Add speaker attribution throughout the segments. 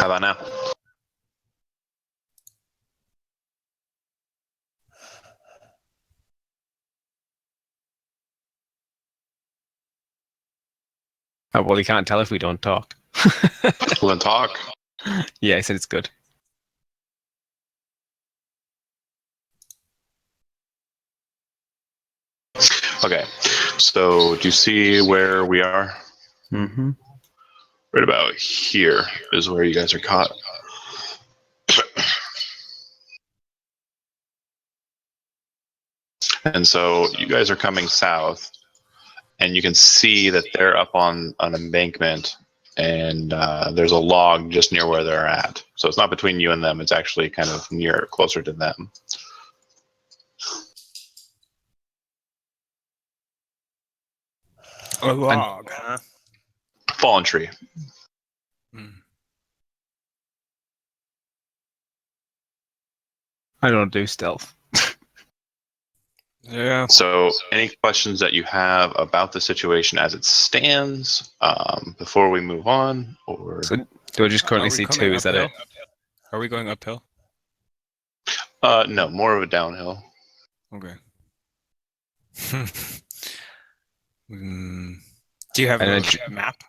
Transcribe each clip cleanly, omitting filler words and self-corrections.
Speaker 1: How about now?
Speaker 2: Oh, well, you can't tell if we don't talk.
Speaker 1: We'll then talk.
Speaker 2: Yeah, I said it's good.
Speaker 1: Okay, so do you see where we are?
Speaker 2: Mm-hmm.
Speaker 1: Right about here is where you guys are caught. And so you guys are coming south, and you can see that they're up on an embankment, and there's a log just near where they're at. So it's not between you and them, it's actually kind of near, closer to them.
Speaker 3: A log, huh?
Speaker 1: Fallen tree.
Speaker 2: I don't do stealth.
Speaker 3: Yeah.
Speaker 1: So any questions that you have about the situation as it stands before we move on? Or
Speaker 2: So do I just currently
Speaker 3: Are we
Speaker 2: see
Speaker 3: coming
Speaker 2: two? Is that it?
Speaker 3: uphill? Are we going uphill?
Speaker 1: no, more of a downhill.
Speaker 3: Okay. Do you have
Speaker 2: And
Speaker 3: a map?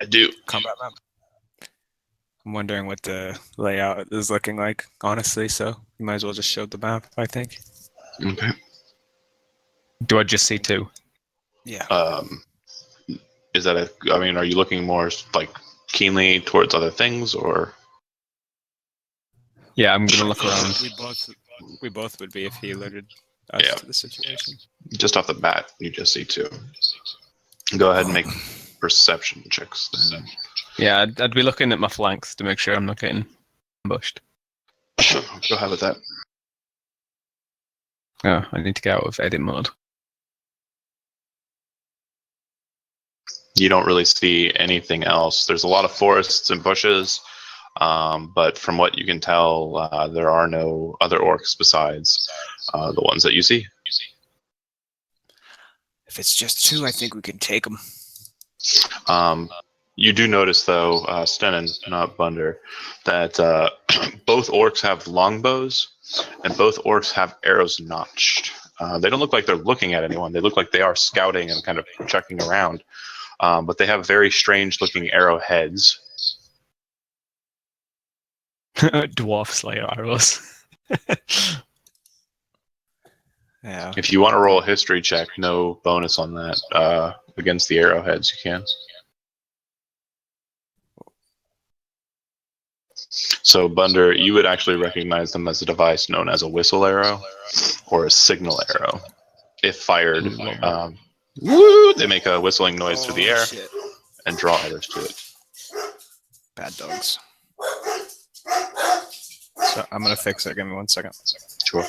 Speaker 1: I do.
Speaker 3: Combat map? I'm wondering what the layout is looking like, honestly, so you might as well just show the map, I think.
Speaker 1: Okay.
Speaker 2: Do I just see two?
Speaker 3: Yeah.
Speaker 1: Is that I mean, are you looking more like keenly towards other things, or?
Speaker 2: Yeah, I'm gonna look around.
Speaker 3: We both would be if he alerted us
Speaker 1: Yeah.
Speaker 3: to the situation.
Speaker 1: Just off the bat, you just see two. Go ahead and make perception checks then.
Speaker 2: Yeah, I'd be looking at my flanks to make sure I'm not getting ambushed.
Speaker 1: Go ahead with that.
Speaker 2: Oh, I need to get out of edit mode.
Speaker 1: You don't really see anything else. There's a lot of forests and bushes, but from what you can tell, there are no other orcs besides the ones that you see.
Speaker 3: If it's just two, I think we can take them.
Speaker 1: You do notice, though, Stenin, not Bunder, that both orcs have longbows, and both orcs have arrows notched. They don't look like they're looking at anyone. They look like they are scouting and kind of checking around. But they have very strange-looking arrowheads.
Speaker 2: Dwarf Slayer arrows.
Speaker 3: Yeah.
Speaker 1: If you want to roll a history check, no bonus on that. Against the arrowheads, you can. So, Bunder, you would actually recognize them as a device known as a whistle arrow or a signal arrow. If fired, woo, they make a whistling noise through the air and draw others to it.
Speaker 3: Bad dogs. So I'm gonna fix it. Give me 1 second.
Speaker 1: Sure.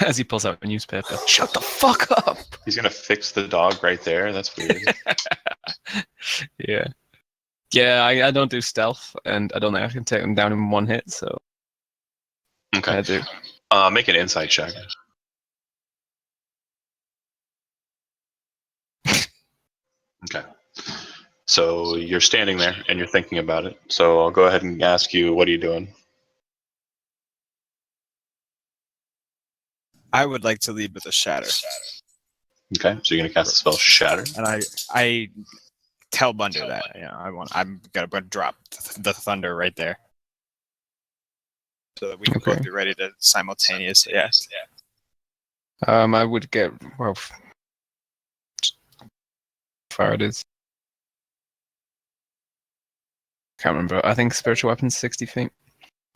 Speaker 2: As he pulls out a newspaper. Shut the fuck up!
Speaker 1: He's gonna fix the dog right there. That's weird.
Speaker 2: Yeah. Yeah, I don't do stealth, and I don't think I can take them down in one hit, so
Speaker 1: Okay.
Speaker 2: I do.
Speaker 1: Make an insight check. Okay. So you're standing there and you're thinking about it. So I'll go ahead and ask you, what are you doing?
Speaker 3: I would like to lead with a shatter.
Speaker 1: Okay, so you're gonna cast the spell Shatter.
Speaker 3: And I tell Bunder that I'm gonna drop the thunder right there, so that we can both be ready to simultaneously. Yes.
Speaker 2: I would get how far it is. Can't remember. I think spiritual weapon's 60 feet.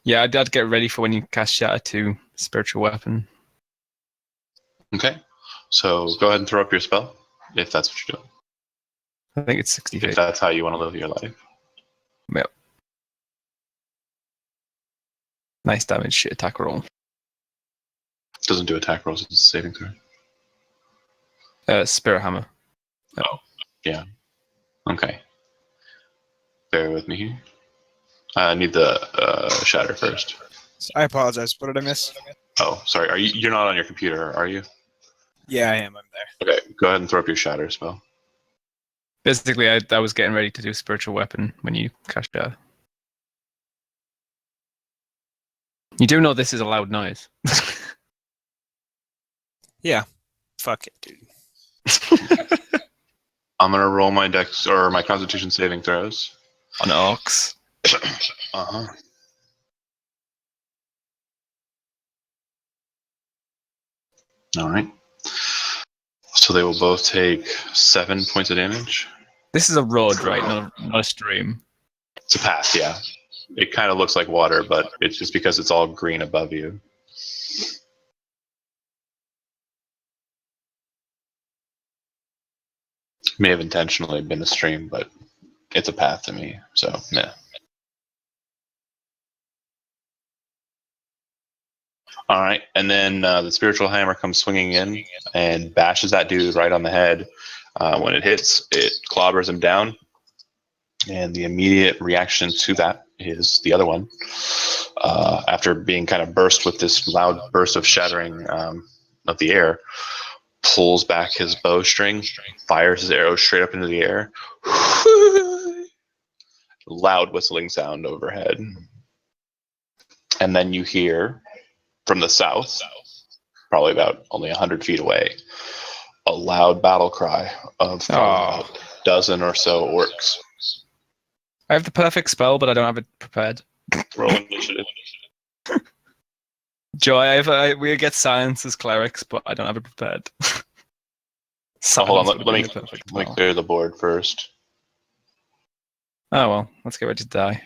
Speaker 2: Yeah, I'd get ready for when you cast Shatter to spiritual weapon.
Speaker 1: Okay, so go ahead and throw up your spell if that's what you're doing.
Speaker 2: I think it's 60 feet.
Speaker 1: If that's how you want to live your life.
Speaker 2: Yep. Nice damage attack roll.
Speaker 1: Doesn't do attack rolls, it's a saving throw.
Speaker 2: Spirit hammer.
Speaker 1: Oh, yeah. Okay. Bear with me here. I need the shatter first.
Speaker 3: I apologize. What did I miss?
Speaker 1: Oh, sorry. You're not on your computer, are you?
Speaker 3: Yeah, I am. I'm there.
Speaker 1: Okay, go ahead and throw up your shatter spell.
Speaker 2: Basically, I was getting ready to do spiritual weapon when you cast Shatter. You do know this is a loud noise.
Speaker 3: Yeah. Fuck it, dude.
Speaker 1: I'm gonna roll my dex or my Constitution saving throws.
Speaker 2: On orcs.
Speaker 1: Uh-huh. All right. So they will both take 7 points of damage.
Speaker 2: This is a road, right? Not a stream.
Speaker 1: It's a path, yeah. It kind of looks like water, but it's just because it's all green above you. May have intentionally been a stream, but it's a path to me, so yeah. All right, and then the spiritual hammer comes swinging in and bashes that dude right on the head. When it hits, it clobbers him down, and the immediate reaction to that is the other one. After being kind of burst with this loud burst of shattering of the air, pulls back his bowstring, fires his arrow straight up into the air. Loud whistling sound overhead. And then you hear from the south, probably about only 100 feet away, a loud battle cry of probably a dozen or so orcs.
Speaker 2: I have the perfect spell, but I don't have it prepared.
Speaker 1: Roll initiative.
Speaker 2: Joy, we get science as clerics, but I don't have it prepared.
Speaker 1: Oh, hold on,
Speaker 2: Silence would
Speaker 1: let
Speaker 2: be
Speaker 1: me
Speaker 2: the perfect
Speaker 1: let me
Speaker 2: spell.
Speaker 1: clear the board first.
Speaker 2: Oh well, let's get ready to die.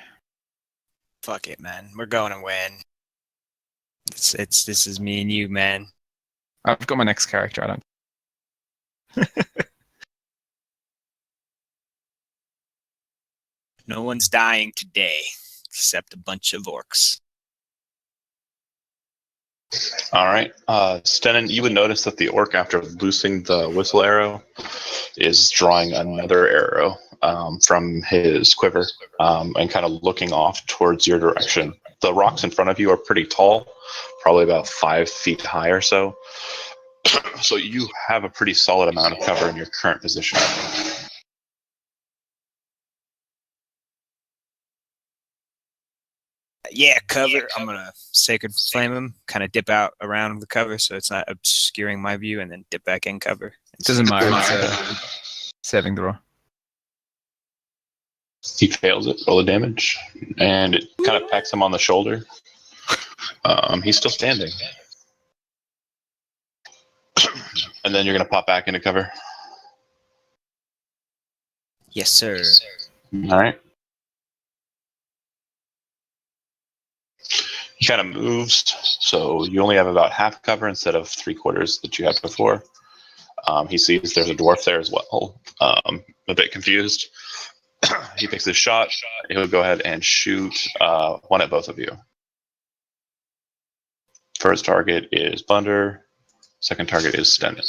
Speaker 3: Fuck it, man. We're going to win. This is me and you, man.
Speaker 2: I've got my next character. I don't.
Speaker 3: No one's dying today, except a bunch of orcs.
Speaker 1: All right, Stenan, you would notice that the orc, after loosing the whistle arrow, is drawing another arrow from his quiver and kind of looking off towards your direction. The rocks in front of you are pretty tall, probably about 5 feet high or so. So you have a pretty solid amount of cover in your current position.
Speaker 3: Yeah, cover. I'm gonna sacred flame him, kind of dip out around the cover so it's not obscuring my view, and then dip back in cover.
Speaker 2: Doesn't matter. It's a saving throw.
Speaker 1: He fails it, roll the damage, and it kind of pecks him on the shoulder. He's still standing. And then you're going to pop back into cover.
Speaker 3: Yes, sir.
Speaker 1: All right. He kind of moves, so you only have about half cover instead of 3/4 that you had before. He sees there's a dwarf there as well. A bit confused. He picks his shot. He'll go ahead and shoot one at both of you. First target is Bunder. Second target is Stenan.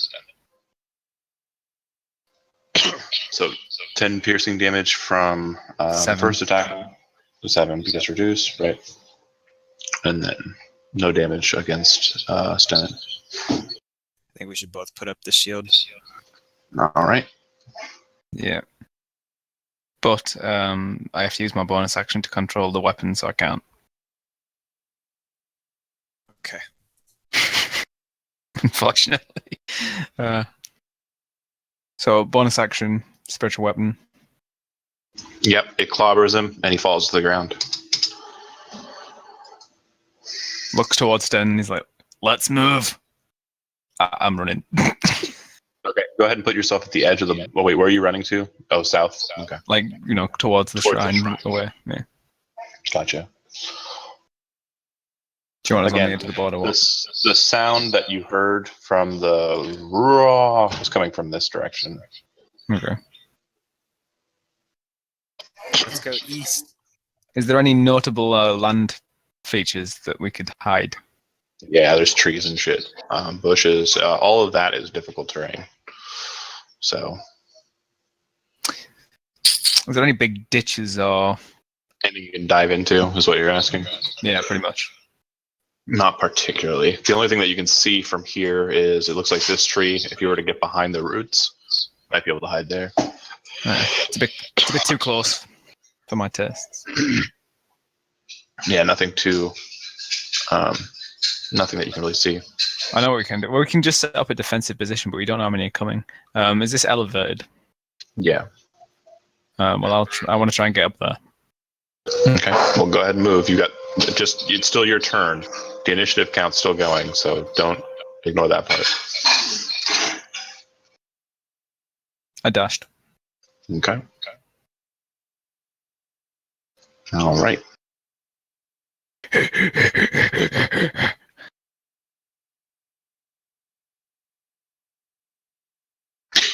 Speaker 1: So 10 piercing damage from the first attack. So 7 because reduced, right? And then no damage against Stenan.
Speaker 3: I think we should both put up the shield.
Speaker 1: All right.
Speaker 2: Yeah. But I have to use my bonus action to control the weapon, so I can't.
Speaker 3: Okay.
Speaker 2: Unfortunately. So bonus action, spiritual weapon.
Speaker 1: Yep, it clobbers him and he falls to the ground.
Speaker 2: Looks towards Den and he's like, let's move. I'm running.
Speaker 1: Okay, go ahead and put yourself at the edge of the... Oh, wait, where are you running to? Oh, south? Okay,
Speaker 2: Like, towards the shrine away. Yeah.
Speaker 1: gotcha.
Speaker 2: Do you want us on
Speaker 1: Again,
Speaker 2: the edge of the board or what?
Speaker 1: the sound that you heard from the raw was coming from this direction.
Speaker 2: Okay.
Speaker 3: Let's go east.
Speaker 2: Is there any notable land features that we could hide?
Speaker 1: Yeah, there's trees and shit, bushes. All of that is difficult terrain. So,
Speaker 2: Is there any big ditches or...
Speaker 1: anything you can dive into is what you're asking?
Speaker 2: Yeah, pretty much.
Speaker 1: Not particularly. The only thing that you can see from here is it looks like this tree. If you were to get behind the roots, might be able to hide there.
Speaker 2: It's a bit too close for my tastes.
Speaker 1: Yeah, nothing too Nothing that you can really see.
Speaker 2: I know what we can do. Well, we can just set up a defensive position, but we don't know how many are coming. Is this elevated?
Speaker 1: Yeah.
Speaker 2: Well, I want to try and get up there.
Speaker 1: Okay. Well, go ahead and move. It's still your turn. The initiative count's still going, so don't ignore that part.
Speaker 2: I dashed.
Speaker 1: Okay. All right.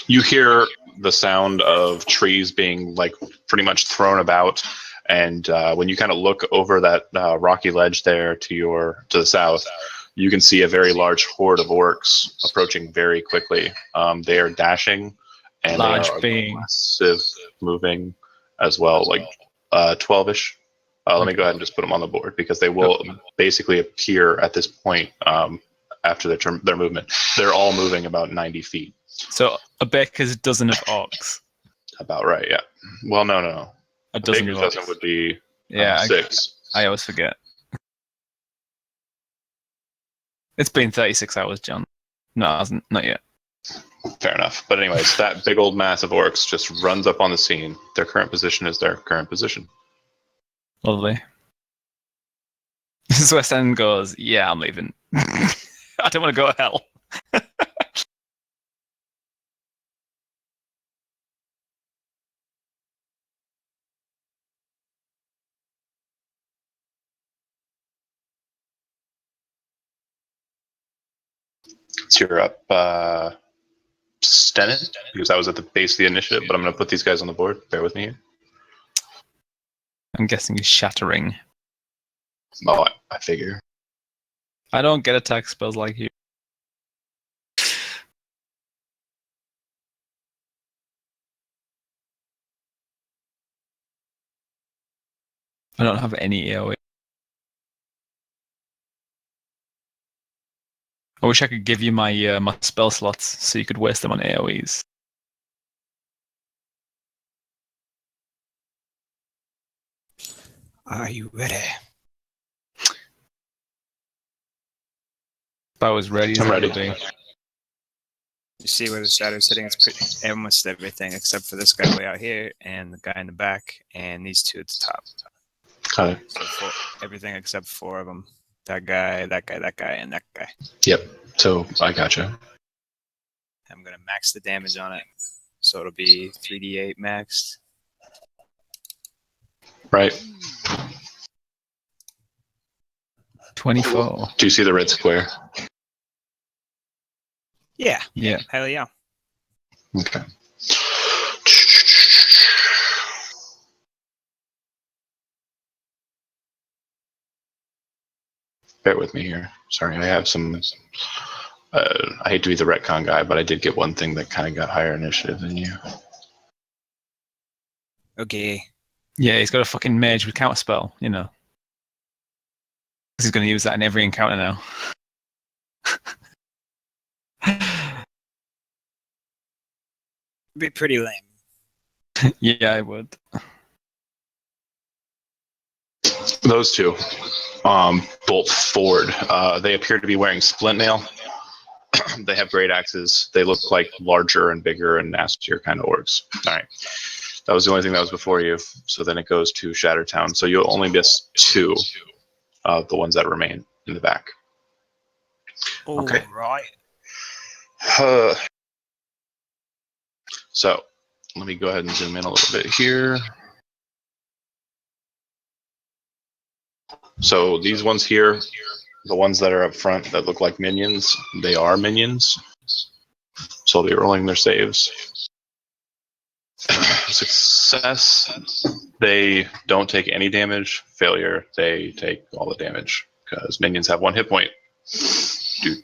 Speaker 1: You hear the sound of trees being like pretty much thrown about, and when you kind of look over that rocky ledge there to the south, you can see a very large horde of orcs approaching very quickly. They are dashing, and
Speaker 2: Large
Speaker 1: they are
Speaker 2: being.
Speaker 1: massive moving as well, like 12-ish. Let me
Speaker 2: Okay.
Speaker 1: go ahead and just put them on the board because they will basically appear at this point after their movement. They're all moving about 90 feet.
Speaker 2: So a baker's dozen of orcs.
Speaker 1: About right, yeah. Well, no.
Speaker 2: A dozen
Speaker 1: Baker's
Speaker 2: of
Speaker 1: dozen
Speaker 2: orcs.
Speaker 1: would be
Speaker 2: Yeah,
Speaker 1: 6.
Speaker 2: I always forget. It's been 36 hours, John. No, it hasn't. Not yet.
Speaker 1: Fair enough. But anyways, that big old mass of orcs just runs up on the scene. Their current position is their current position.
Speaker 2: Lovely. This is where Stan goes, yeah, I'm leaving. I don't want to go to hell.
Speaker 1: So you're up, Stennin, because that was at the base of the initiative, but I'm going to put these guys on the board. Bear with me here.
Speaker 2: I'm guessing he's shattering.
Speaker 1: Oh, I figure.
Speaker 2: I don't get attack spells like you. I don't have any AoE. I wish I could give you my my spell slots so you could waste them on AoEs.
Speaker 3: Are you ready?
Speaker 2: If I was ready, as
Speaker 1: I'm
Speaker 2: I
Speaker 1: ready.
Speaker 2: would be.
Speaker 3: You see where the shadow's hitting? It's pretty almost everything except for this guy way out here and the guy in the back and these two at the top.
Speaker 1: Got it.
Speaker 3: So everything except 4 of them. That guy, and that guy.
Speaker 1: Yep. So I gotcha.
Speaker 3: I'm gonna max the damage on it, so it'll be 3d8 maxed.
Speaker 1: Right.
Speaker 2: 24.
Speaker 1: Do you see the red square?
Speaker 3: Yeah.
Speaker 2: Yeah.
Speaker 3: Hell yeah.
Speaker 1: Okay. Bear with me here. Sorry, I have some. I hate to be the retcon guy, but I did get one thing that kind of got higher initiative than you.
Speaker 3: Okay.
Speaker 2: Yeah, he's got a fucking mage with counter spell, you know. He's going to use that in every encounter now.
Speaker 3: Be pretty lame.
Speaker 2: Yeah, I would.
Speaker 1: Those two bolt forward. They appear to be wearing splint mail. They have great axes. They look like larger and bigger and nastier kind of orcs. All right. That was the only thing that was before you. So then it goes to Shattertown. So you'll only miss 2 of the ones that remain in the back. Okay.
Speaker 3: All right.
Speaker 1: So let me go ahead and zoom in a little bit here. So these ones here, the ones that are up front that look like minions, they are minions. So they'll be rolling their saves. Success, they don't take any damage. Failure, they take all the damage because minions have 1 hit point. Let's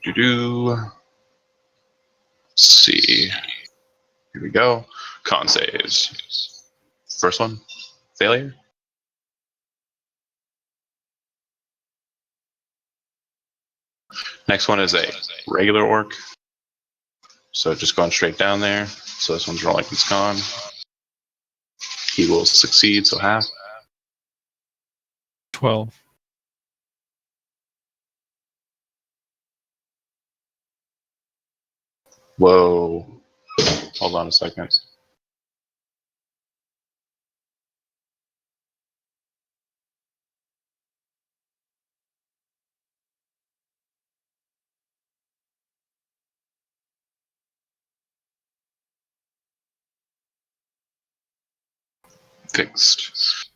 Speaker 1: see. Here we go. Con saves. First one, failure. Next one is a regular orc. So just going straight down there. So this one's rolling its con. He will succeed, so half.
Speaker 2: 12.
Speaker 1: Whoa. Hold on a second. Fixed.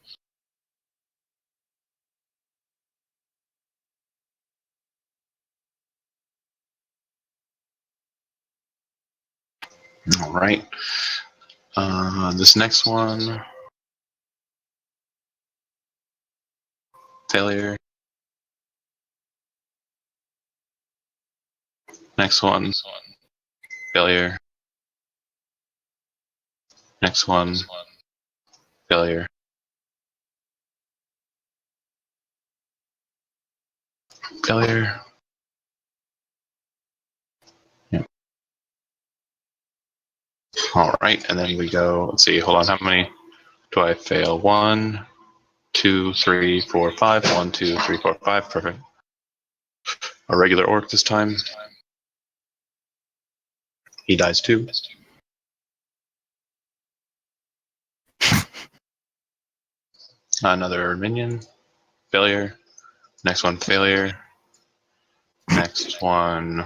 Speaker 1: All right. This next one. Failure. Next one. Failure. Next one. Failure. Failure. Yep. All right, and then we go. Let's see. Hold on. How many do I fail? 1, 2, 3, 4, 5. 1, 2, 3, 4, 5. Perfect. A regular orc this time. He dies too. Another minion. Failure. Next one. Failure. Next one.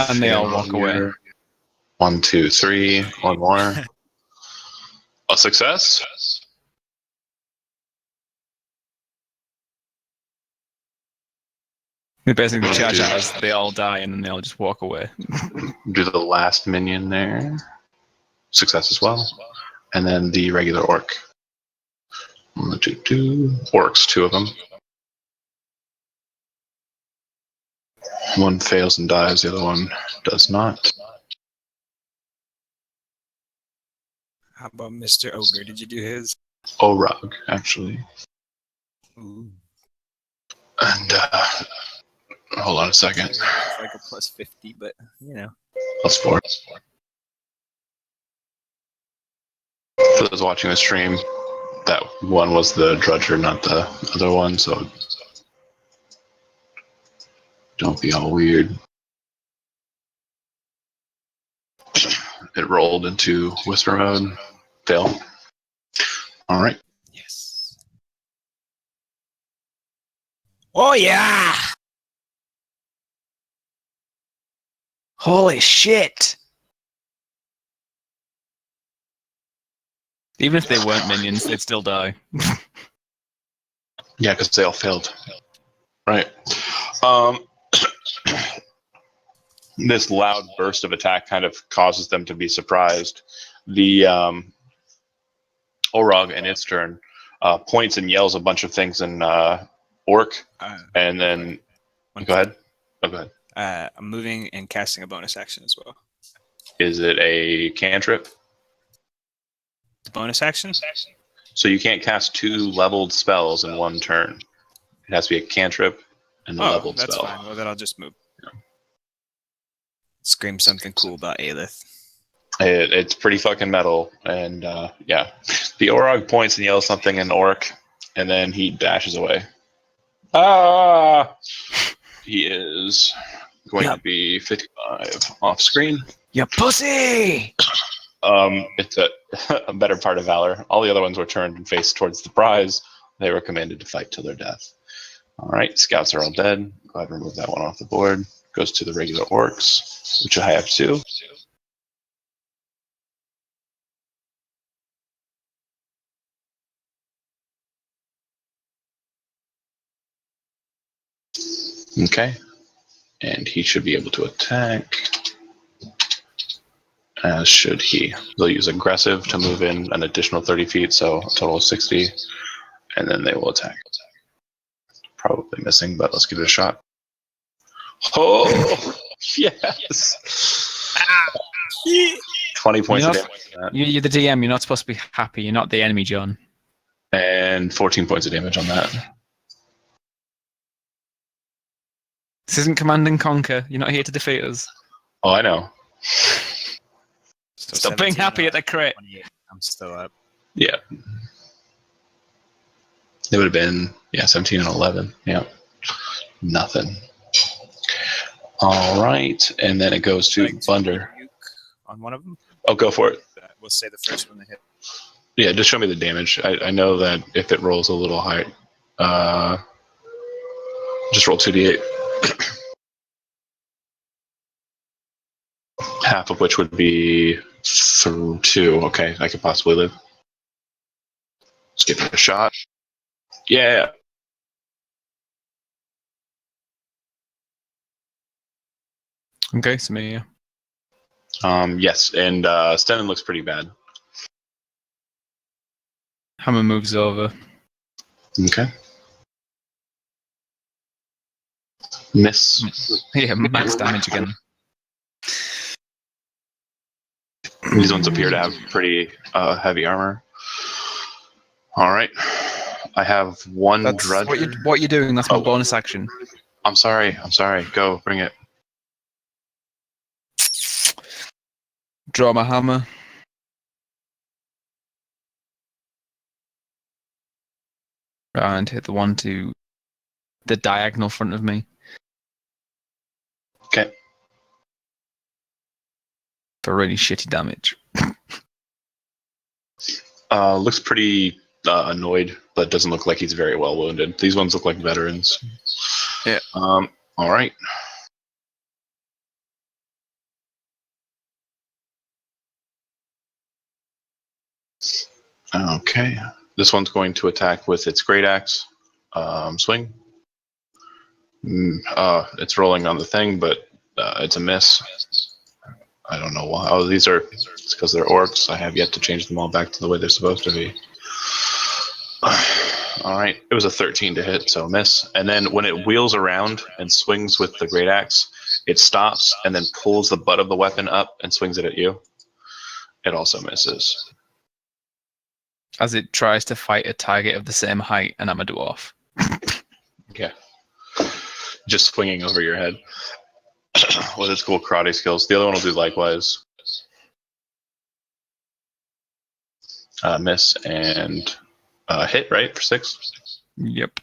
Speaker 2: And they all walk away.
Speaker 1: Failure. 1, 2, 3. One more. A success.
Speaker 2: They basically charge at us, they all die, and then they all just walk away.
Speaker 1: Do the last minion there. Success as well. And then the regular orc. 1, 2, 2. Orcs, 2 of them. One fails and dies, the other one does not.
Speaker 3: How about Mr. Ogre? Did you do his?
Speaker 1: Orog, actually.
Speaker 3: Ooh.
Speaker 1: And, hold on a second.
Speaker 3: It's like a plus 50, but, you know.
Speaker 1: +4. For those watching the stream, that one was the Drudger, not the other one, so don't be all weird. It rolled into Whisper mode. Fail. All right.
Speaker 3: Yes. Oh, yeah!
Speaker 2: Holy shit! Even if they weren't minions, they'd still die.
Speaker 1: Yeah, because they all failed. Right. This loud burst of attack kind of causes them to be surprised. The Orog, in its turn, points and yells a bunch of things in Orc, and then go ahead. Oh, go ahead.
Speaker 3: I'm moving and casting a bonus action as well.
Speaker 1: Is it a cantrip?
Speaker 3: The bonus action?
Speaker 1: So you can't cast 2 leveled spells in one turn. It has to be a cantrip and a leveled
Speaker 3: that's
Speaker 1: spell.
Speaker 3: fine. Well, then I'll just move.
Speaker 1: Yeah.
Speaker 3: Scream something cool about Aelith.
Speaker 1: It's pretty fucking metal, and yeah. The Orog points and yells something in Orc, and then he dashes away. Ah! He is going to be 55 off screen.
Speaker 2: You pussy!
Speaker 1: It's a better part of valor. All the other ones were turned and faced towards the prize. They were commanded to fight till their death. All right, scouts are all dead. Go ahead and remove that one off the board. Goes to the regular orcs, which I have 2. Okay, and he should be able to attack. As should he. They'll use aggressive to move in an additional 30 feet, so a total of 60. And then they will attack. Probably missing, but let's give it a shot. Oh, yes! 20 points of damage on that.
Speaker 2: You're the DM, you're not supposed to be happy, you're not the enemy, John.
Speaker 1: And 14 points of damage on that.
Speaker 2: This isn't Command and Conquer, you're not here to defeat us.
Speaker 1: Oh, I know.
Speaker 3: So
Speaker 2: Stop being
Speaker 3: 17
Speaker 2: happy at the crit.
Speaker 3: 28. I'm still up.
Speaker 1: Yeah. It would have been, 17 and 11. Yeah. Nothing. All right, and then it goes to
Speaker 3: Like
Speaker 1: Bunder.
Speaker 3: nuke on one of them.
Speaker 1: Oh, go for it.
Speaker 3: We'll say the first one that hit.
Speaker 1: Yeah, just show me the damage. I know that if it rolls a little high, just roll 2d8. Half of which would be 2. Okay, I could possibly live. Let's give it a shot. Yeah.
Speaker 2: Okay, so me, yeah.
Speaker 1: Yes, and Stennin looks pretty bad.
Speaker 2: Hammer moves over.
Speaker 1: Okay. Miss.
Speaker 2: Yeah, max damage again.
Speaker 1: These ones appear to have pretty heavy armor. All right. I have one
Speaker 2: That's
Speaker 1: drudger.
Speaker 2: what you're doing. That's my
Speaker 1: Oh.
Speaker 2: bonus action.
Speaker 1: I'm sorry. Go, bring it.
Speaker 2: Draw my hammer. And hit the one to the diagonal front of me
Speaker 1: Okay.
Speaker 2: for really shitty damage.
Speaker 1: Looks pretty annoyed, but doesn't look like he's very well wounded. These ones look like veterans.
Speaker 2: Yeah.
Speaker 1: All right. Okay. This one's going to attack with its great axe. Swing. It's rolling on the thing, but it's a miss. I don't know why. Oh, it's because they're orcs. I have yet to change them all back to the way they're supposed to be. All right. It was a 13 to hit, so miss. And then when it wheels around and swings with the great axe, it stops and then pulls the butt of the weapon up and swings it at you. It also misses.
Speaker 2: As it tries to fight a target of the same height, and I'm a dwarf.
Speaker 1: Okay. Just swinging over your head with its cool karate skills. The other one will do likewise. Miss and hit, right, for 6?
Speaker 2: Yep.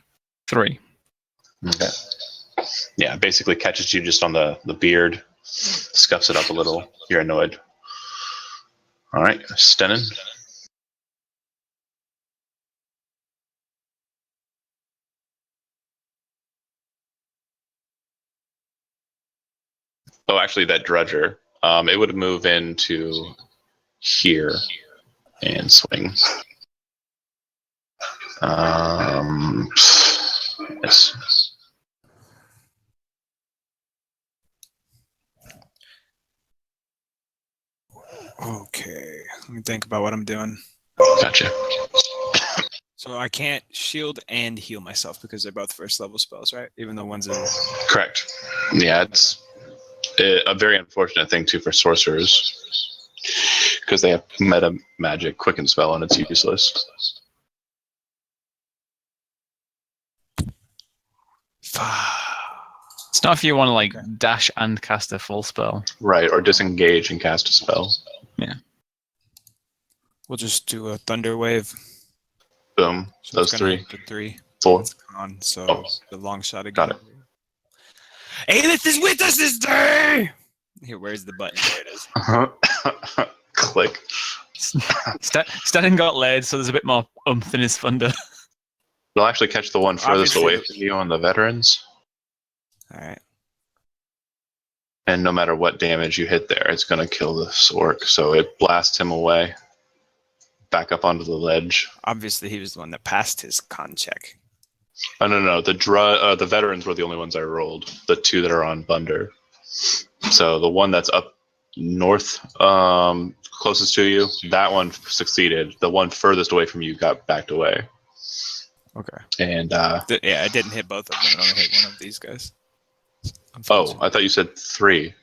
Speaker 2: 3.
Speaker 1: Okay. Yeah, basically catches you just on the beard, scuffs it up a little. You're annoyed. All right, Stennin. Oh, actually, that drudger. It would move into here and swing. Yes.
Speaker 3: Okay, let me think about what I'm doing.
Speaker 1: Gotcha.
Speaker 3: So I can't shield and heal myself because they're both first level spells, right? Even though one's a
Speaker 1: Correct. Yeah, it's a very unfortunate thing too for sorcerers because they have meta magic quicken spell and it's useless.
Speaker 2: It's not if you want to
Speaker 3: Okay.
Speaker 2: dash and cast a full spell.
Speaker 1: Right, or disengage and cast a spell.
Speaker 2: Yeah.
Speaker 3: We'll just do a thunder wave.
Speaker 1: Boom.
Speaker 3: So
Speaker 1: Those
Speaker 3: it's gonna
Speaker 1: 3.
Speaker 3: hit the 3.
Speaker 1: 4.
Speaker 3: It's gone. So
Speaker 1: Oh.
Speaker 3: the long shot again.
Speaker 1: Got it.
Speaker 3: Aelith is with us this day. Here, where's the button? There it is.
Speaker 1: Click.
Speaker 2: Stanning got laid, so there's a bit more oomph in his thunder.
Speaker 1: It'll actually catch the one furthest
Speaker 3: Obviously-
Speaker 1: away from you on the veterans.
Speaker 3: All right.
Speaker 1: And no matter what damage you hit there, it's going to kill this orc. So it blasts him away, back up onto the ledge.
Speaker 3: Obviously, he was the one that passed his con check.
Speaker 1: Oh, no. The veterans were the only ones I rolled. The 2 that are on Bunder. So the one that's up north, closest to you, that one succeeded. The one furthest away from you got backed away.
Speaker 3: Okay.
Speaker 1: And
Speaker 3: Yeah, I didn't hit both of them. I only hit one of these guys.
Speaker 1: oh, I thought you said 3.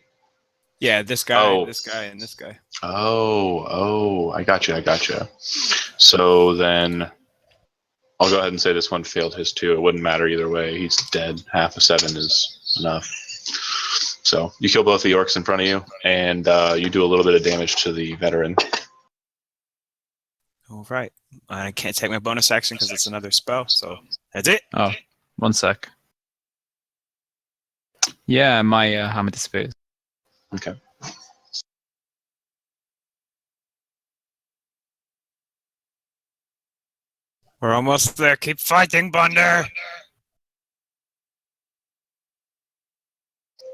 Speaker 3: Yeah, this guy,
Speaker 1: Oh.
Speaker 3: this guy, and this guy.
Speaker 1: Oh, I gotcha. So then I'll go ahead and say this one failed his 2. It wouldn't matter either way. He's dead. Half a 7 is enough. So you kill both the orcs in front of you, and you do a little bit of damage to the veteran.
Speaker 3: All right. I can't take my bonus action because it's another spell. So that's it.
Speaker 2: Oh, 1 sec. Yeah, my hammer disappears.
Speaker 1: Okay.
Speaker 3: We're almost there. Keep fighting, Bunder.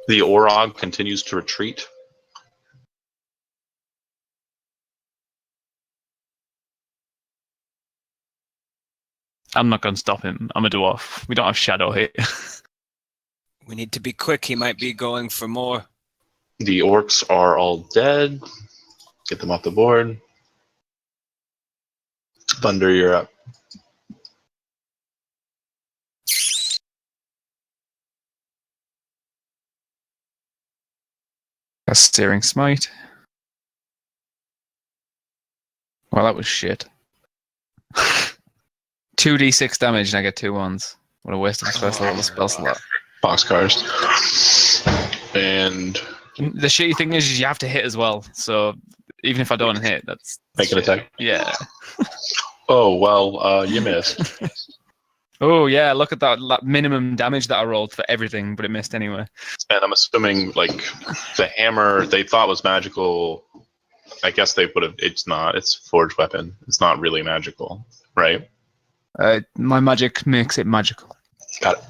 Speaker 1: The Orog continues to retreat.
Speaker 2: I'm not going to stop him. I'm a dwarf. We don't have shadow here.
Speaker 3: We need to be quick. He might be going for more.
Speaker 1: The orcs are all dead. Get them off the board. Thunder, you're up.
Speaker 2: A steering smite. Well, that was shit. 2d6 damage and I get 2 ones. What a waste of a spell slot.
Speaker 1: Boxcars. And
Speaker 2: The shitty thing is you have to hit as well. So even if I don't hit, that's
Speaker 1: make an
Speaker 2: shit.
Speaker 1: attack.
Speaker 2: Yeah.
Speaker 1: Oh, well, you missed.
Speaker 2: Oh yeah, look at that minimum damage that I rolled for everything, but it missed anyway.
Speaker 1: And I'm assuming, like, the hammer they thought was magical. I guess they would have. It's not. It's a forged weapon. It's not really magical, right?
Speaker 2: My magic makes it magical.
Speaker 1: Got it.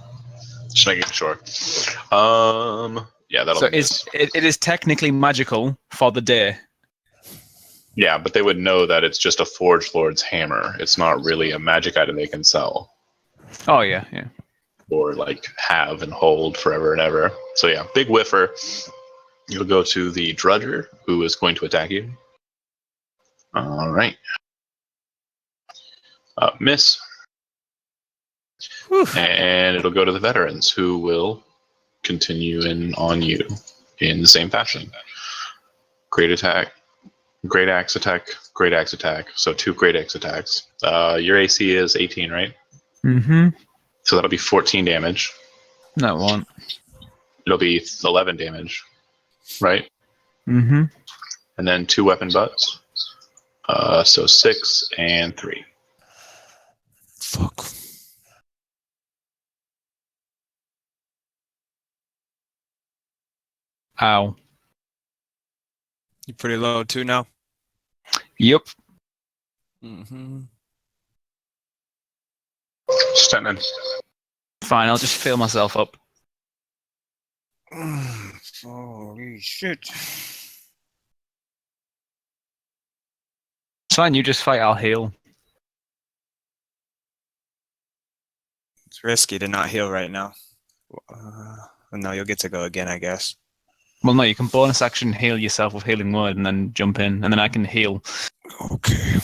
Speaker 1: Just making sure. Yeah, that'll
Speaker 2: So
Speaker 1: miss.
Speaker 2: it is technically magical for the day.
Speaker 1: Yeah, but they would know that it's just a Forge Lord's hammer. It's not really a magic item they can sell
Speaker 2: Oh yeah, yeah.
Speaker 1: or like have and hold forever and ever. So yeah, big whiffer. You'll go to the Drudger, who is going to attack you. All right. Miss.
Speaker 3: Whew.
Speaker 1: And it'll go to the veterans, who will continue in on you in the same fashion. Great attack. Great axe attack. Great axe attack. So 2 great axe attacks. Your AC is 18, right?
Speaker 2: Mm-hmm.
Speaker 1: So that'll be 14 damage.
Speaker 2: That one.
Speaker 1: It'll be 11 damage, right?
Speaker 2: Mm-hmm.
Speaker 1: And then 2 weapon butts. So 6 and 3.
Speaker 3: Fuck.
Speaker 2: Ow.
Speaker 3: You pretty low too now?
Speaker 2: Yep.
Speaker 3: Mm-hmm.
Speaker 1: Stenton.
Speaker 2: Fine, I'll just fill myself up.
Speaker 3: Holy shit.
Speaker 2: It's fine, you just fight, I'll heal.
Speaker 3: It's risky to not heal right now. No, you'll get to go again, I guess.
Speaker 2: Well, no, you can bonus action heal yourself with healing word and then jump in, and then I can heal.
Speaker 3: Okay.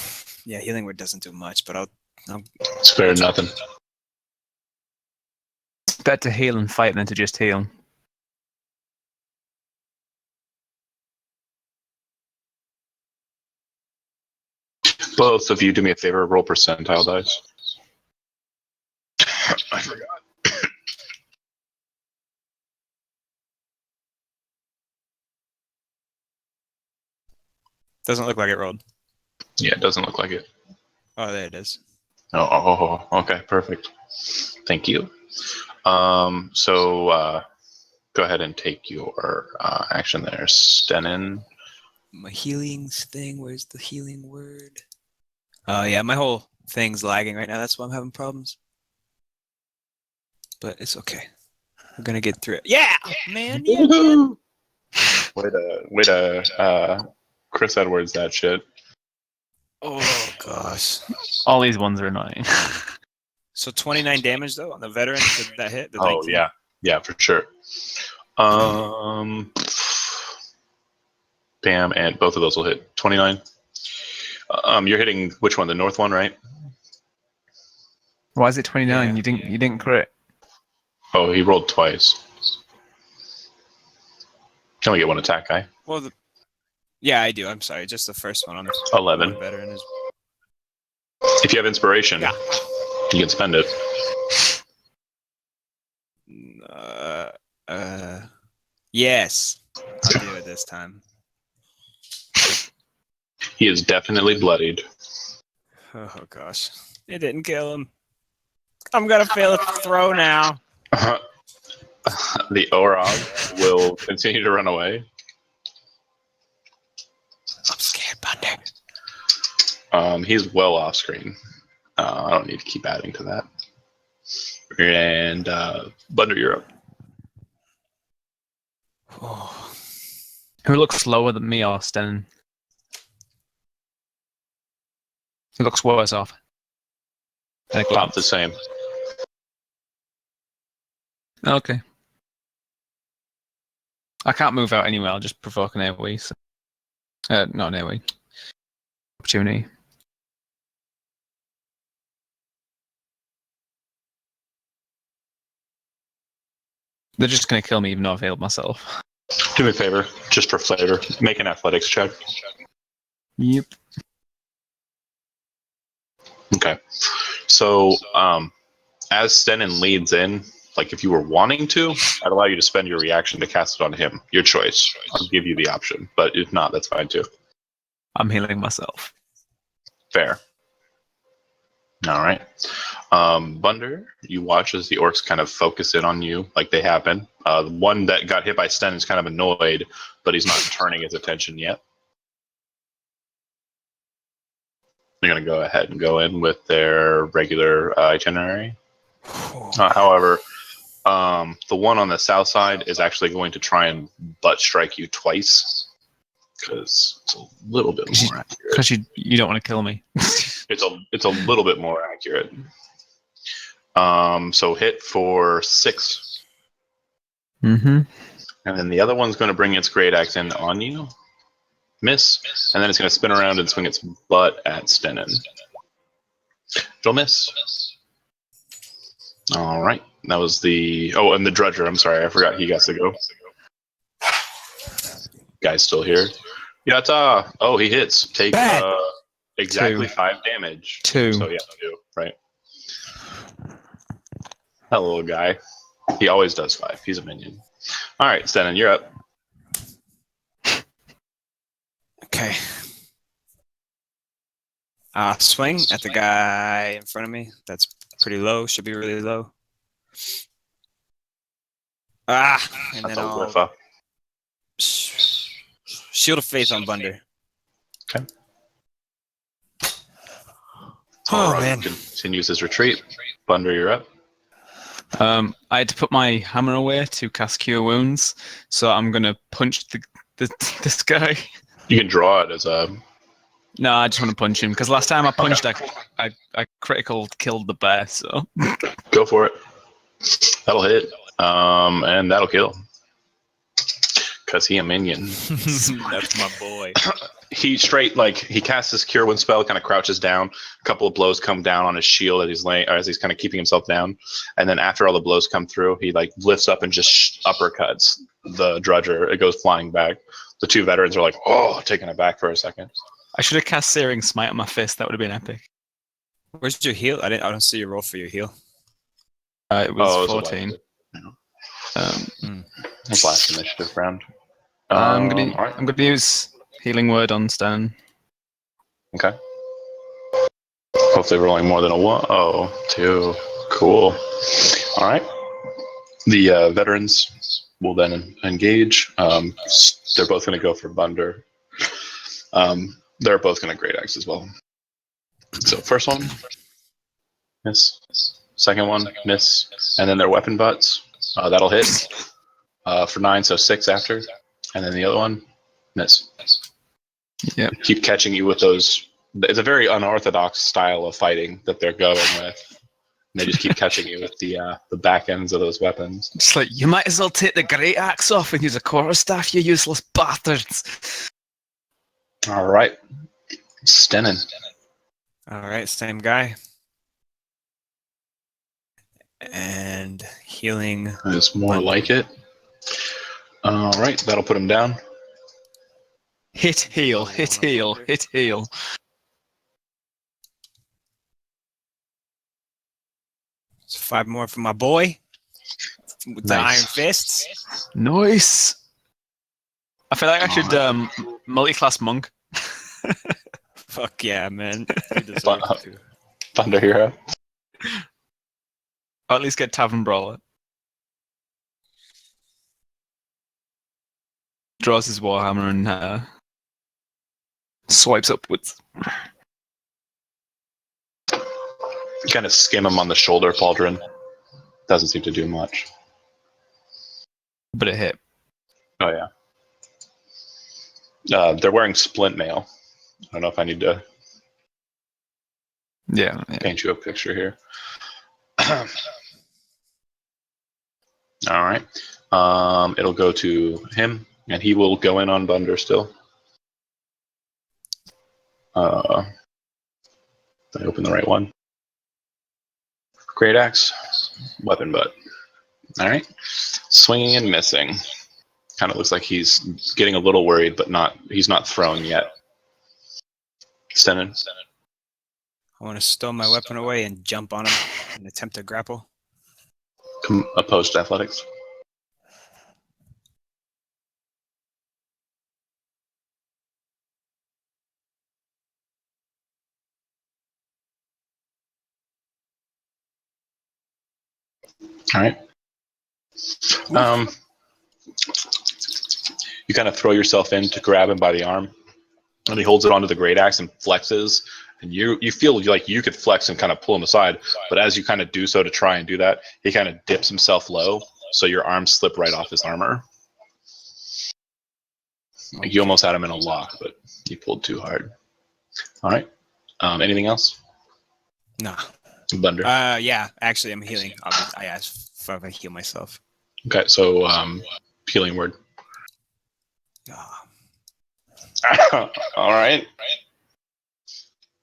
Speaker 3: Yeah, healing word doesn't do much, but I'll
Speaker 1: It's fair nothing.
Speaker 2: It's better to heal and fight than to just heal.
Speaker 1: Both of you do me a favor, roll percentile dice. I forgot.
Speaker 3: doesn't look like it rolled.
Speaker 1: Yeah, it doesn't look like it.
Speaker 3: Oh, there it is.
Speaker 1: Oh, okay, perfect. Thank you. So go ahead and take your action there, Stenin.
Speaker 3: My healings thing, where's the healing word? Oh, yeah, my whole thing's lagging right now. That's why I'm having problems. But it's okay. We're gonna get through it. Yeah, man. Yeah.
Speaker 1: Woohoo! Way to Chris Edwards that shit.
Speaker 3: Oh gosh.
Speaker 2: All these ones are annoying.
Speaker 3: So 29 damage though on the veteran. Did that hit? The
Speaker 1: Oh
Speaker 3: 19?
Speaker 1: yeah, for sure. Bam, and both of those will hit 29. You're hitting which one? The north one, right?
Speaker 2: Why is it 29?
Speaker 3: Yeah.
Speaker 2: You didn't crit.
Speaker 1: Oh, he rolled twice. Can we get one attack, guy?
Speaker 3: Well, yeah, I do. I'm sorry. Just the first one on the
Speaker 1: 11.
Speaker 3: one veteran is.
Speaker 1: If you have inspiration,
Speaker 3: Yeah.
Speaker 1: you can spend it.
Speaker 3: Yes. I'll do it this time.
Speaker 1: He is definitely bloodied.
Speaker 3: Oh gosh. It didn't kill him. I'm gonna fail a throw now.
Speaker 1: The Orog will continue to run away.
Speaker 3: I'm scared, Thunder.
Speaker 1: He's well off screen. I don't need to keep adding to that. And Bunder, you're up.
Speaker 3: Oh.
Speaker 2: Who looks lower than me or Sten? Who looks worse off? At a
Speaker 1: About the
Speaker 2: glance.
Speaker 1: same.
Speaker 2: Okay. I can't move out anyway. I'll just provoke an AoE. So. Not an AoE. Opportunity. They're just going to kill me even though I've healed myself.
Speaker 1: Do me a favor, just for flavor. Make an athletics check.
Speaker 2: Yep.
Speaker 1: Okay. So, as Stenin leads in, like if you were wanting to, I'd allow you to spend your reaction to cast it on him. Your choice. I'll give you the option. But if not, that's fine too.
Speaker 2: I'm healing myself.
Speaker 1: Fair. All right. Bunder, you watch as the orcs kind of focus in on you like they have been. The one that got hit by Sten is kind of annoyed, but he's not turning his attention yet. They're going to go ahead and go in with their regular itinerary. However, the one on the south side is actually going to try and butt strike you twice because it's a little bit more accurate.
Speaker 2: Because you don't want to kill me.
Speaker 1: It's a little bit more accurate. So hit for 6.
Speaker 2: Mm-hmm.
Speaker 1: And then the other one's going to bring its great axe in on you. Miss. And then it's going to spin around and swing its butt at Stenin. It'll miss. All right. That was the... Oh, and the Drudger. I'm sorry. I forgot he got to go. Guy's still here. Yatta! Oh, he hits. Take exactly
Speaker 2: 2.
Speaker 1: 5 damage.
Speaker 2: 2.
Speaker 1: So yeah, 2. Right. That little guy. He always does 5. He's a minion. All right, Stenin, you're up.
Speaker 3: Okay. Swing at the guy in front of me. That's pretty low. Should be really low. And
Speaker 1: That's
Speaker 3: then
Speaker 1: a
Speaker 3: I'll
Speaker 1: whiff up.
Speaker 3: Shield of Faith on Bunder.
Speaker 1: Okay.
Speaker 3: Oh,
Speaker 1: Orog
Speaker 3: man.
Speaker 1: continues his retreat. Bunder, you're up.
Speaker 2: I had to put my hammer away to cast Cure Wounds, so I'm going to punch this guy.
Speaker 1: You can draw it as a...
Speaker 2: No, I just want to punch him, because last time I punched, I critical killed the bear, so...
Speaker 1: Go for it. That'll hit. And that'll kill. Because he a minion.
Speaker 3: That's my boy.
Speaker 1: He casts his Cure Wound spell, kind of crouches down. A couple of blows come down on his shield as he's kind of keeping himself down. And then after all the blows come through, he lifts up and just uppercuts the Drudger. It goes flying back. The 2 veterans are like, oh, taken aback for a second.
Speaker 2: I should have cast Searing Smite on my fist. That would have been epic.
Speaker 3: Where's your heal? I don't see your roll for your heal.
Speaker 2: It was
Speaker 1: it
Speaker 2: 14.
Speaker 1: His last initiative round.
Speaker 2: I'm
Speaker 1: all right.
Speaker 2: gonna use Healing Word on Stan.
Speaker 1: Okay. Hopefully rolling more than a 1. Oh, 2. Cool. All right. The veterans will then engage. They're both going to go for Bunder. They're both going to Great Axe as well. So first one, miss. Second one, miss. And then their weapon butts. That'll hit for 9, so 6 after. And then the other one, miss.
Speaker 2: Yep.
Speaker 1: Keep catching you with those. It's a very unorthodox style of fighting that they're going with. And they just keep catching you with the back ends of those weapons.
Speaker 2: It's like, you might as well take the Great Axe off and use a quarterstaff, you useless bastards.
Speaker 1: All right. Stenin.
Speaker 3: All right, same guy. And healing.
Speaker 1: It's more like it. All right, that'll put him down.
Speaker 2: Hit, heal, hit, heal, hit, heal.
Speaker 3: So 5 more for my boy. With the
Speaker 1: Nice.
Speaker 3: Iron Fists.
Speaker 2: Nice. I feel like I should multi-class monk.
Speaker 3: Fuck yeah, man. You deserve it too.
Speaker 1: Thunder Hero.
Speaker 2: Or at least get Tavern Brawler. draws his warhammer and swipes upwards.
Speaker 1: Kind of skim him on the shoulder, Pauldron. Doesn't seem to do much.
Speaker 2: But it hit.
Speaker 1: Oh, yeah. They're wearing splint mail. I don't know if I need to
Speaker 2: Yeah.
Speaker 1: paint you a picture here. All right. It'll go to him, and he will go in on Bunder still. Did I open the right one? Great axe, weapon butt. All right. Swinging and missing. Kind of looks like he's getting a little worried, but he's not thrown yet. Stenin.
Speaker 3: I want to stow my weapon away and jump on him and attempt to grapple.
Speaker 1: Opposed to athletics. All right. You kind of throw yourself in to grab him by the arm, and he holds it onto the great axe and flexes. And you feel like you could flex and kind of pull him aside, but as you kind of do so to try and do that, he kind of dips himself low, so your arms slip right off his armor. Like you almost had him in a lock, but you pulled too hard. All right. Anything else?
Speaker 3: Nah.
Speaker 1: Bunder.
Speaker 3: Yeah. Actually, I'm healing. I asked if I heal myself.
Speaker 1: Okay, so healing word.
Speaker 3: Oh.
Speaker 1: All right.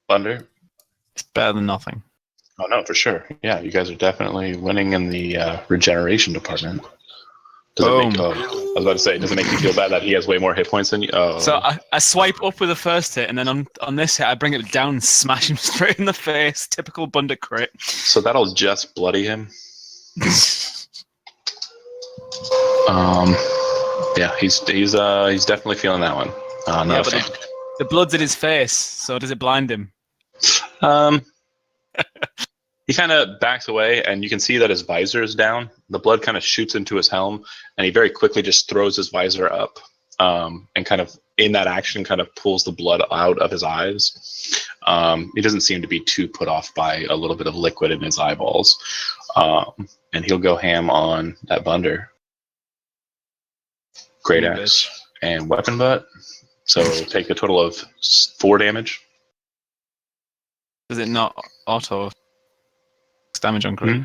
Speaker 1: Bunder.
Speaker 2: It's better than nothing.
Speaker 1: Oh no, for sure. Yeah, you guys are definitely winning in the regeneration department. Does it make, I was about to say, does it make you feel bad that he has way more hit points than you? Oh.
Speaker 2: So I swipe up with the first hit, and then on this hit, I bring it down and smash him straight in the face. Typical Bunder crit.
Speaker 1: So that'll just bloody him. Yeah, he's definitely feeling that one. Not a fan.
Speaker 2: The blood's in his face, so does it blind him?
Speaker 1: He kind of backs away, and you can see that his visor is down. The blood kind of shoots into his helm, and he very quickly just throws his visor up, and kind of in that action kind of pulls the blood out of his eyes. He doesn't seem to be too put off by a little bit of liquid in his eyeballs, and he'll go ham on that Bunder. Great axe and weapon butt. So take a total of 4 damage.
Speaker 2: Does it not auto damage on crit?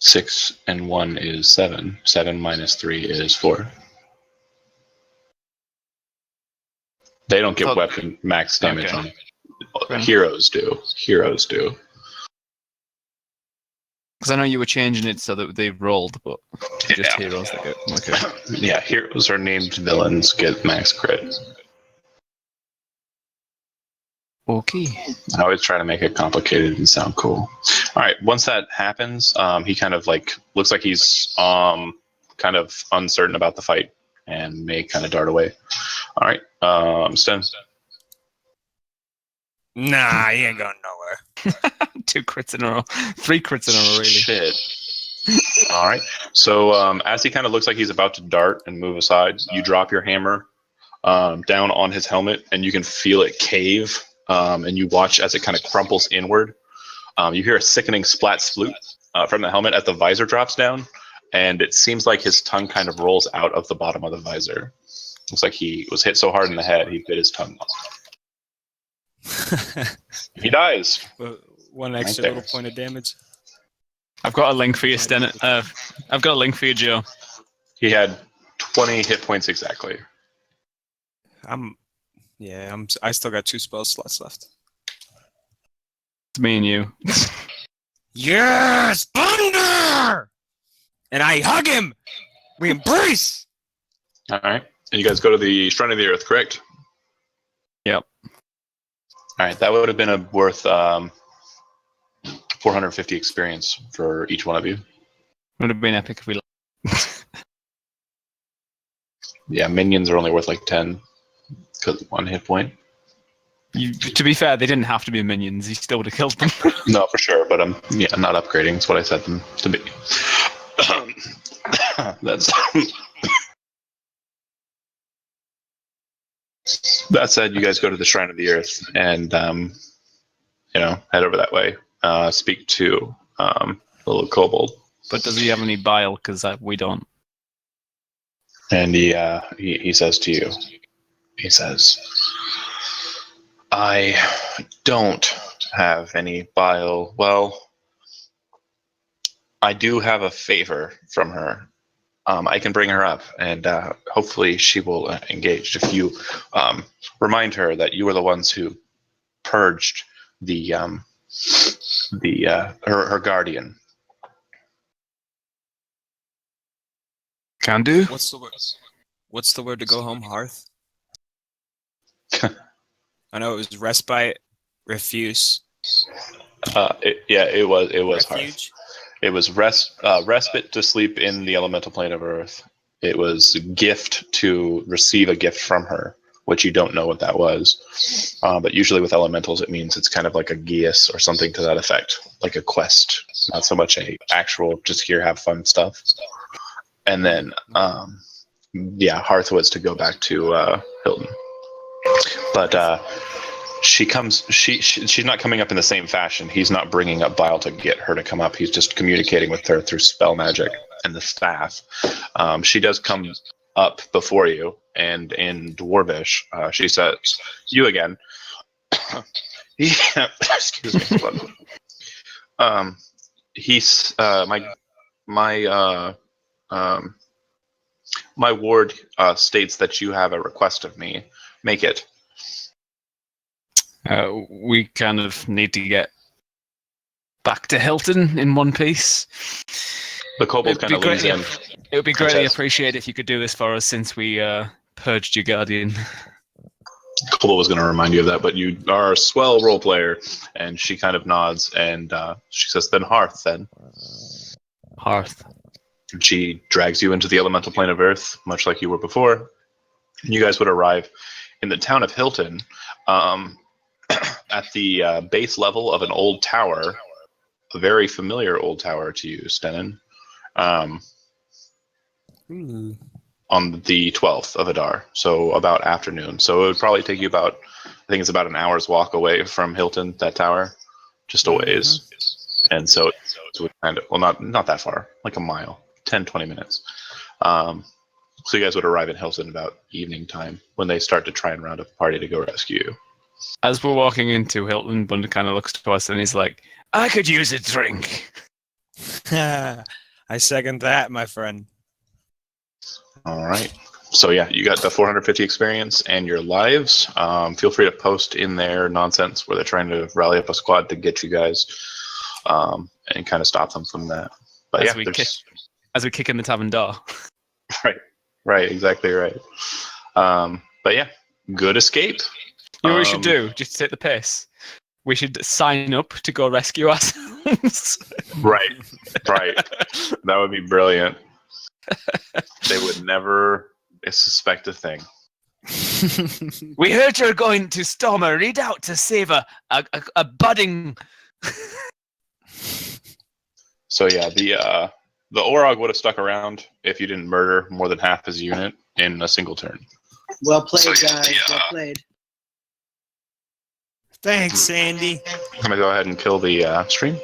Speaker 1: 6 and 1 is 7. 7 minus 3 is 4. They don't get weapon max damage on. Heroes do. Heroes do.
Speaker 2: Because I know you were changing it so that they rolled, but just heroes that get. Okay.
Speaker 1: Yeah, heroes are named villains get max crit.
Speaker 2: Okay.
Speaker 1: I always try to make it complicated and sound cool. All right, once that happens, he kind of like looks like he's kind of uncertain about the fight and may kind of dart away. All right, Sten.
Speaker 3: Nah, he ain't going nowhere.
Speaker 2: 2 crits in a row. 3 crits in a row, really.
Speaker 1: Shit. All right. So as he kind of looks like he's about to dart and move aside, you drop your hammer down on his helmet, and you can feel it cave. And you watch as it kind of crumples inward. You hear a sickening splat sploot from the helmet as the visor drops down, and it seems like his tongue kind of rolls out of the bottom of the visor. Looks like he was hit so hard in the head, he bit his tongue off. He dies.
Speaker 3: One extra little point of damage.
Speaker 2: I've got a link for you, Sten. I've got a link for you, Joe.
Speaker 1: He had 20 hit points exactly.
Speaker 3: I still got 2 spell slots left.
Speaker 2: It's me and you.
Speaker 3: Yes, Thunder! And I hug him. We embrace.
Speaker 1: All right. And you guys go to the Shrine of the Earth, correct?
Speaker 2: Yep.
Speaker 1: All right. That would have been worth 450 experience for each one of you.
Speaker 2: Would have been epic if we.
Speaker 1: Yeah, minions are only worth like 10 because 1 hit point.
Speaker 2: To be fair, they didn't have to be minions. He still would have killed them.
Speaker 1: No, for sure, but I'm not upgrading. That's what I said them to be. That's That said, you guys go to the Shrine of the Earth and head over that way. Speak to the little kobold,
Speaker 2: But does he have any bile? Because we don't.
Speaker 1: and he says to you, he says, "I don't have any bile. Well, I do have a favor from her. I can bring her up, and hopefully she will engage. If you remind her that you were the ones who purged her guardian."
Speaker 2: Can do.
Speaker 3: What's the word? What's the word to go home? Hearth. I know it was respite, refuse.
Speaker 1: It was hard.
Speaker 3: Refuge.
Speaker 1: It was respite to sleep in the elemental plane of Earth. It was gift to receive a gift from her, which you don't know what that was. But usually with elementals, it means it's kind of like a geas or something to that effect, like a quest, not so much a actual just here have fun stuff. And then, Hearth was to go back to Hilton, but she's not coming up in the same fashion. He's not bringing up bile to get her to come up. He's just communicating with her through spell magic and the staff. She does come up before you, and in Dwarvish, she says, "You again." Excuse me. He's my ward states that you have a request of me. Make it.
Speaker 2: We kind of need to get back to Hilton in one piece.
Speaker 1: The kobold kind of leans in.
Speaker 2: It would be greatly appreciated if you could do this for us, since we purged your guardian.
Speaker 1: Kobold was going to remind you of that, but you are a swell role player, and she kind of nods, and she says, "Then Hearth, then."
Speaker 2: Hearth.
Speaker 1: And she drags you into the elemental plane of Earth, much like you were before. And you guys would arrive in the town of Hilton at the base level of an old tower, a very familiar old tower to you, Stenin, on the 12th of Adar, so about afternoon. So it would probably take you I think it's about an hour's walk away from Hilton, that tower, just a ways. And so it would kind of, well, not that far, like a mile, 10, 20 minutes. So you guys would arrive in Hilton about evening time when they start to try and round up a party to go rescue you.
Speaker 2: As we're walking into Hilton, Bunda kind of looks to us and he's like, "I could use a drink."
Speaker 3: I second that, my friend.
Speaker 1: All right. So yeah, you got the 450 experience and your lives. Feel free to post in their nonsense where they're trying to rally up a squad to get you guys and kind of stop them from that. But
Speaker 2: as we kick in the tavern door.
Speaker 1: Right, exactly right. But yeah, good escape.
Speaker 2: You know what we should do, just to take the piss? We should sign up to go rescue ourselves.
Speaker 1: Right. That would be brilliant. They would never suspect a thing.
Speaker 2: We heard you're going to storm a redoubt to save a budding...
Speaker 1: So yeah, the Orog would have stuck around if you didn't murder more than half his unit in a single turn.
Speaker 4: Well played, guys. Well played.
Speaker 3: Thanks, Sandy.
Speaker 1: I'm going to go ahead and kill the stream.